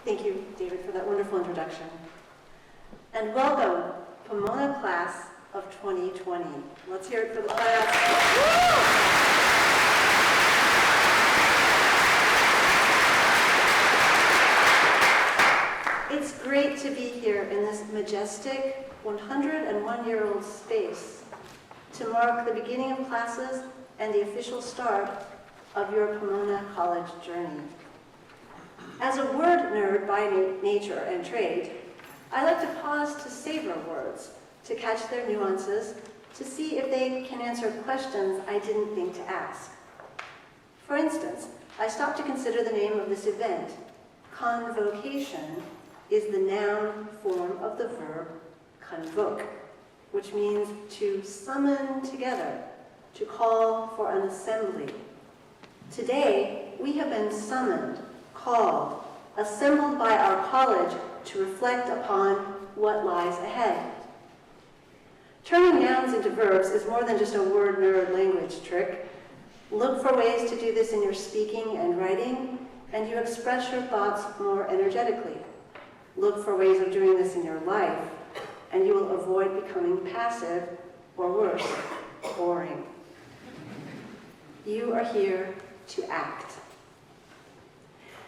Thank you, David, for that wonderful introduction. And welcome, Pomona class of 2020. Let's hear it for the class. It's great to be here in this majestic 101-year-old space to mark the beginning of classes and the official start of your Pomona College journey. As a word nerd by nature and trade, I like to pause to savor words, to catch their nuances, to see if they can answer questions I didn't think to ask. For instance, I stopped to consider the name of this event. Convocation is the noun form of the verb convoke, which means to summon together, to call for an assembly. Today, we have been summoned, called, assembled by our college to reflect upon what lies ahead. Turning nouns into verbs is more than just a word nerd language trick. Look for ways to do this in your speaking and writing, and you express your thoughts more energetically. Look for ways of doing this in your life, and you will avoid becoming passive, or worse, boring. You are here to act.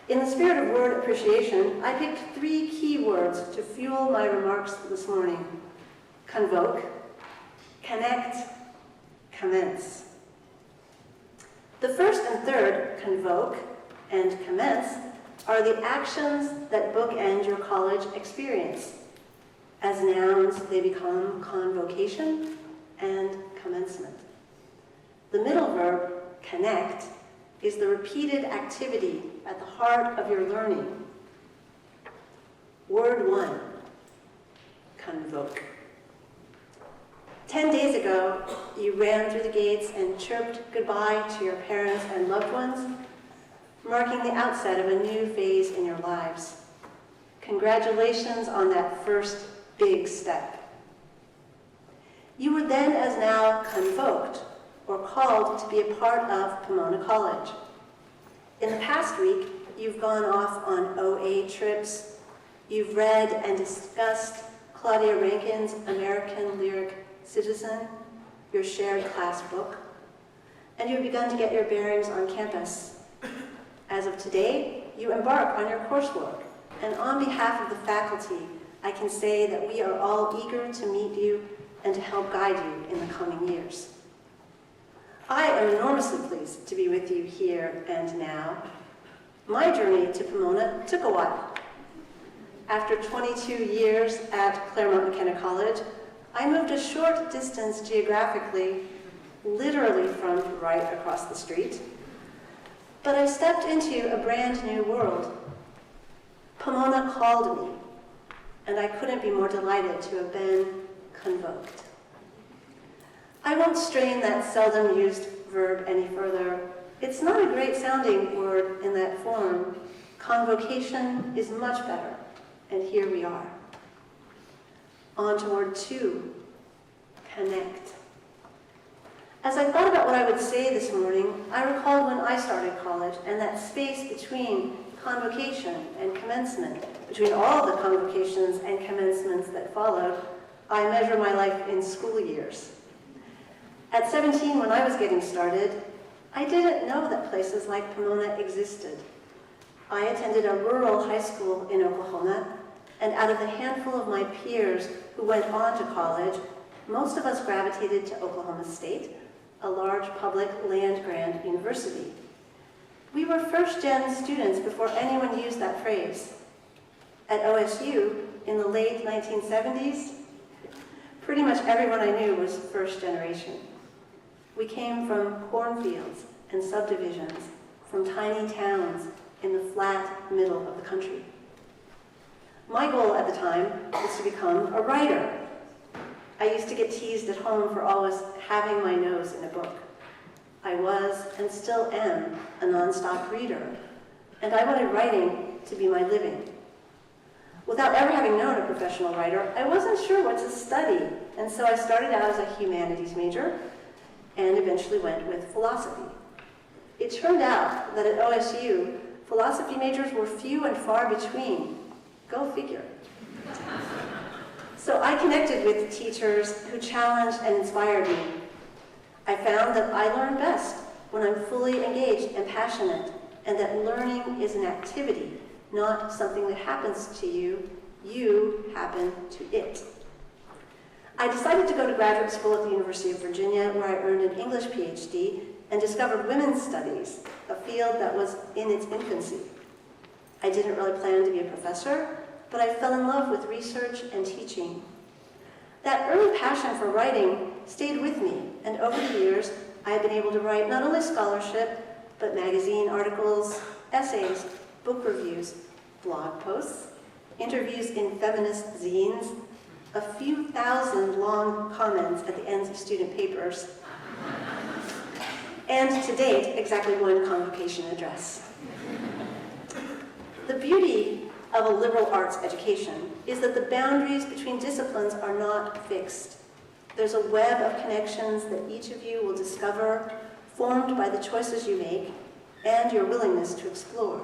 In the spirit of word appreciation, I picked 3 key words to fuel my remarks this morning: convoke, connect, commence. The first and third, convoke and commence, are the actions that bookend your college experience. As nouns, they become convocation and commencement. The middle verb, connect, is the repeated activity at the heart of your learning. Word 1, convoke. 10 days ago, you ran through the gates and chirped goodbye to your parents and loved ones, marking the outset of a new phase in your lives. Congratulations on that first big step. You were then as now convoked, or called to be a part of Pomona College. In the past week, you've gone off on OA trips, you've read and discussed Claudia Rankine's American Lyric Citizen, your shared class book, and you've begun to get your bearings on campus. As of today, you embark on your coursework, and on behalf of the faculty, I can say that we are all eager to meet you and to help guide you in the coming years. I am enormously pleased to be with you here and now. My journey to Pomona took a while. After 22 years at Claremont McKenna College, I moved a short distance geographically, literally from right across the street. But I stepped into a brand new world. Pomona called me, and I couldn't be more delighted to have been convoked. I won't strain that seldom used verb any further. It's not a great sounding word in that form. Convocation is much better, and here we are. On to word 2, connect. As I thought about what I would say this morning, I recalled when I started college and that space between convocation and commencement, between all the convocations and commencements that followed. I measure my life in school years. At 17, when I was getting started, I didn't know that places like Pomona existed. I attended a rural high school in Oklahoma, and out of the handful of my peers who went on to college, most of us gravitated to Oklahoma State, a large public land-grant university. We were first-gen students before anyone used that phrase. At OSU, in the late 1970s, pretty much everyone I knew was first generation. We came from cornfields and subdivisions, from tiny towns in the flat middle of the country. My goal at the time was to become a writer. I used to get teased at home for always having my nose in a book. I was, and still am, a nonstop reader, and I wanted writing to be my living. Without ever having known a professional writer, I wasn't sure what to study, and so I started out as a humanities major and eventually went with philosophy. It turned out that at OSU, philosophy majors were few and far between. Go figure. So I connected with teachers who challenged and inspired me. I found that I learn best when I'm fully engaged and passionate, and that learning is an activity, not something that happens to you. You happen to it. I decided to go to graduate school at the University of Virginia, where I earned an English PhD and discovered women's studies, a field that was in its infancy. I didn't really plan to be a professor, but I fell in love with research and teaching. That early passion for writing stayed with me, and over the years, I have been able to write not only scholarship, but magazine articles, essays, book reviews, blog posts, interviews in feminist zines, a few thousand long comments at the ends of student papers, and to date, exactly one convocation address. The beauty of a liberal arts education is that the boundaries between disciplines are not fixed. There's a web of connections that each of you will discover, formed by the choices you make and your willingness to explore.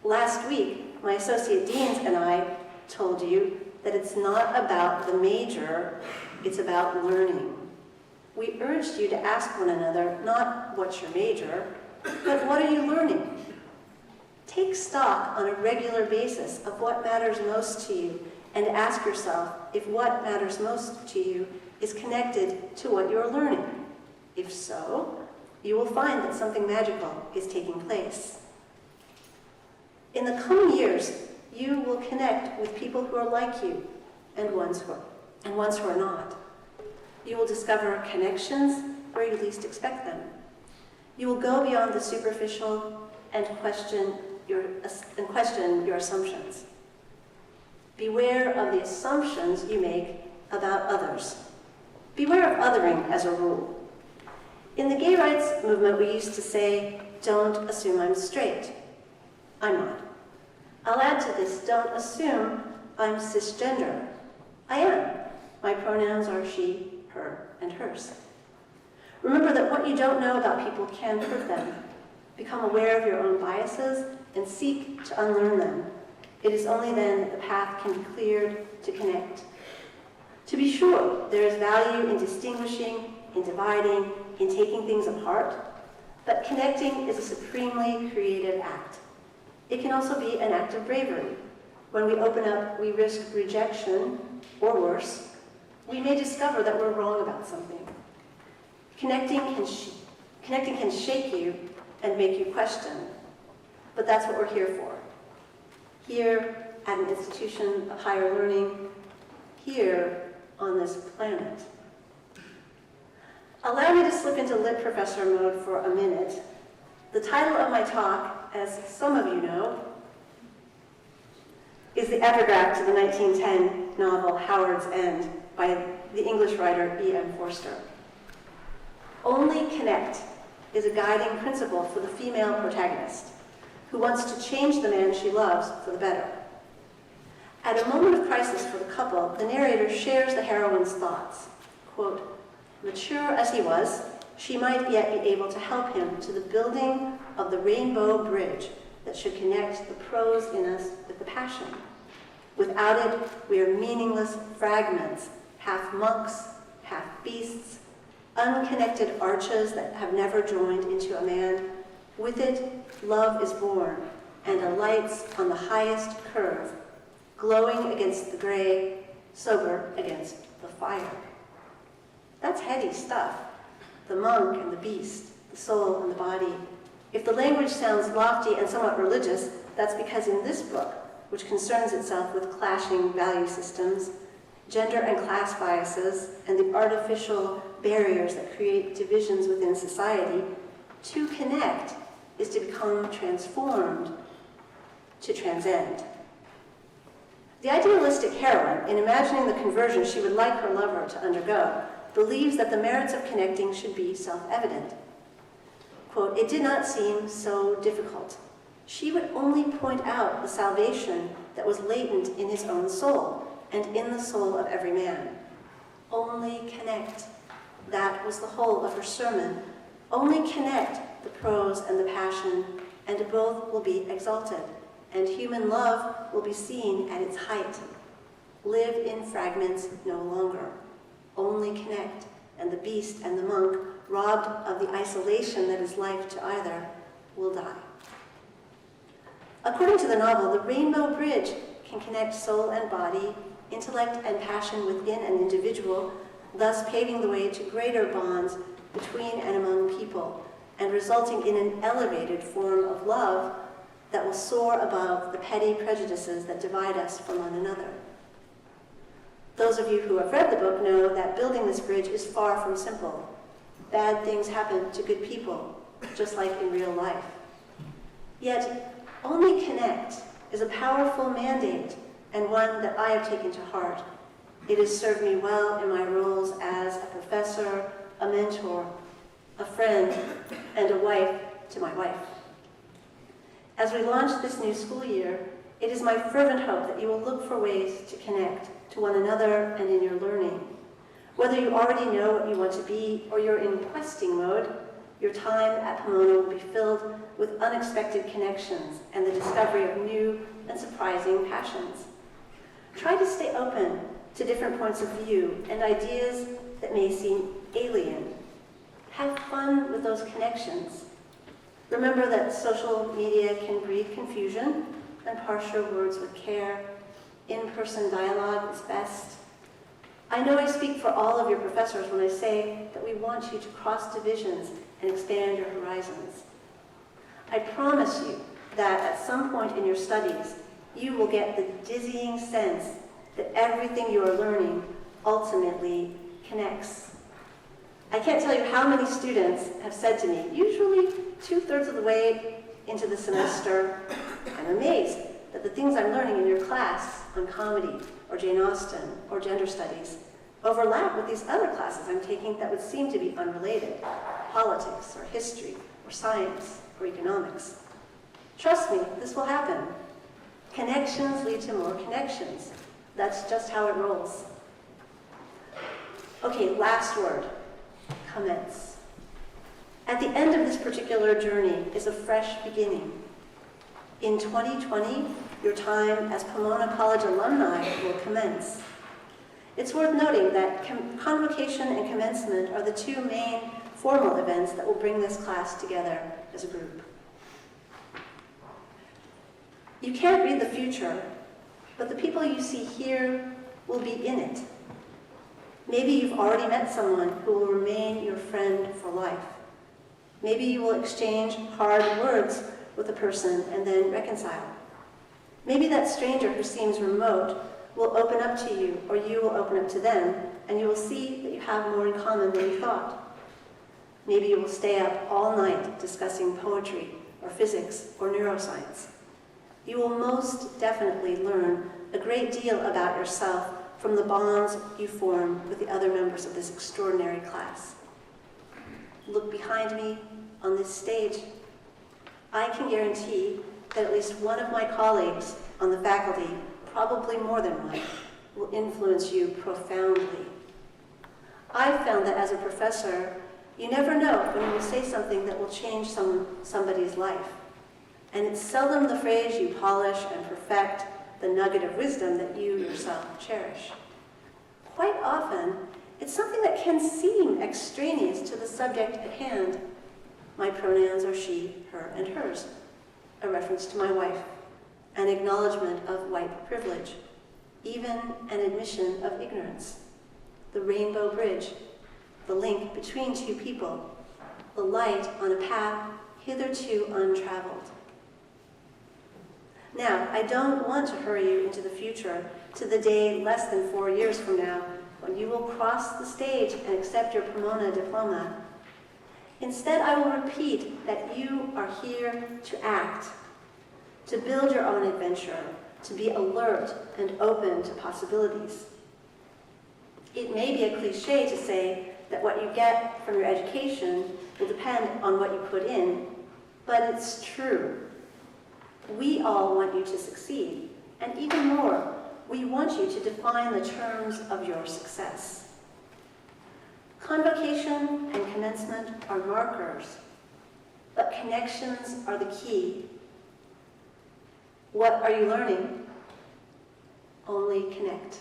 Last week, my associate deans and I told you that it's not about the major, it's about learning. We urged you to ask one another, not what's your major, but what are you learning? Take stock on a regular basis of what matters most to you, and ask yourself if what matters most to you is connected to what you're learning. If so, you will find that something magical is taking place. In the coming years, you will connect with people who are like you and ones who are not. You will discover connections where you least expect them. You will go beyond the superficial and question your assumptions. Beware of the assumptions you make about others. Beware of othering as a rule. In the gay rights movement, we used to say, "Don't assume I'm straight." I'm not. I'll add to this, don't assume I'm cisgender. I am. My pronouns are she, her, and hers. Remember that what you don't know about people can hurt them. Become aware of your own biases and seek to unlearn them. It is only then that the path can be cleared to connect. To be sure, there is value in distinguishing, in dividing, in taking things apart, but connecting is a supremely creative act. It can also be an act of bravery. When we open up, we risk rejection, or worse, we may discover that we're wrong about something. Connecting can shake you and make you question, but that's what we're here for. Here at an institution of higher learning, here on this planet. Allow me to slip into lit professor mode for a minute. The title of my talk, as some of you know, is the epigraph to the 1910 novel Howard's End by the English writer E.M. Forster. Only connect is a guiding principle for the female protagonist who wants to change the man she loves for the better. At a moment of crisis for the couple, the narrator shares the heroine's thoughts. Quote, mature as he was, she might yet be able to help him to the building of the rainbow bridge that should connect the prose in us with the passion. Without it, we are meaningless fragments, half monks, half beasts, unconnected arches that have never joined into a man. With it, love is born and alights on the highest curve, glowing against the gray, sober against the fire. That's heady stuff. The monk and the beast, the soul and the body. If the language sounds lofty and somewhat religious, that's because in this book, which concerns itself with clashing value systems, gender and class biases, and the artificial barriers that create divisions within society, to connect is to become transformed, to transcend. The idealistic heroine, in imagining the conversion she would like her lover to undergo, believes that the merits of connecting should be self-evident. Quote, it did not seem so difficult. She would only point out the salvation that was latent in his own soul and in the soul of every man. Only connect. That was the whole of her sermon. Only connect the prose and the passion, and both will be exalted, and human love will be seen at its height. Live in fragments no longer. Only connect, and the beast and the monk, robbed of the isolation that is life to either, will die. According to the novel, the Rainbow Bridge can connect soul and body, intellect and passion within an individual, thus paving the way to greater bonds between and among people, and resulting in an elevated form of love that will soar above the petty prejudices that divide us from one another. Those of you who have read the book know that building this bridge is far from simple. Bad things happen to good people, just like in real life. Yet, only connect is a powerful mandate, and one that I have taken to heart. It has served me well in my roles as a professor, a mentor, a friend, and a wife to my wife. As we launch this new school year, it is my fervent hope that you will look for ways to connect to one another and in your learning. Whether you already know what you want to be or you're in questing mode, your time at Pomona will be filled with unexpected connections and the discovery of new and surprising passions. Try to stay open to different points of view and ideas that may seem alien. Have fun with those connections. Remember that social media can breed confusion, and parse your words with care. In-person dialogue is best. I know I speak for all of your professors when I say that we want you to cross divisions and expand your horizons. I promise you that at some point in your studies, you will get the dizzying sense that everything you are learning ultimately connects. I can't tell you how many students have said to me, usually 2/3 of the way into the semester, I'm amazed that the things I'm learning in your class on comedy or Jane Austen or gender studies overlap with these other classes I'm taking that would seem to be unrelated, politics or history or science or economics. Trust me, this will happen. Connections lead to more connections. That's just how it rolls. Okay, last word, commence. At the end of this particular journey is a fresh beginning. In 2020, your time as Pomona College alumni will commence. It's worth noting that convocation and commencement are the two main formal events that will bring this class together as a group. You can't read the future, but the people you see here will be in it. Maybe you've already met someone who will remain your friend for life. Maybe you will exchange hard words with a person and then reconcile. Maybe that stranger who seems remote will open up to you, or you will open up to them, and you will see that you have more in common than you thought. Maybe you will stay up all night discussing poetry or physics or neuroscience. You will most definitely learn a great deal about yourself from the bonds you form with the other members of this extraordinary class. Look behind me on this stage. I can guarantee that at least one of my colleagues on the faculty, probably more than one, will influence you profoundly. I've found that as a professor, you never know when you will say something that will change somebody's life. And it's seldom the phrase you polish and perfect, the nugget of wisdom that you yourself cherish. Quite often, it's something that can seem extraneous to the subject at hand. My pronouns are she, her, and hers, a reference to my wife, an acknowledgement of white privilege, even an admission of ignorance, the rainbow bridge, the link between two people, the light on a path hitherto untraveled. Now, I don't want to hurry you into the future, to the day less than 4 years from now, when you will cross the stage and accept your Pomona diploma. Instead, I will repeat that you are here to act, to build your own adventure, to be alert and open to possibilities. It may be a cliche to say that what you get from your education will depend on what you put in, but it's true. We all want you to succeed, and even more, we want you to define the terms of your success. Convocation and commencement are markers. but connections are the key. What are you learning? Only connect.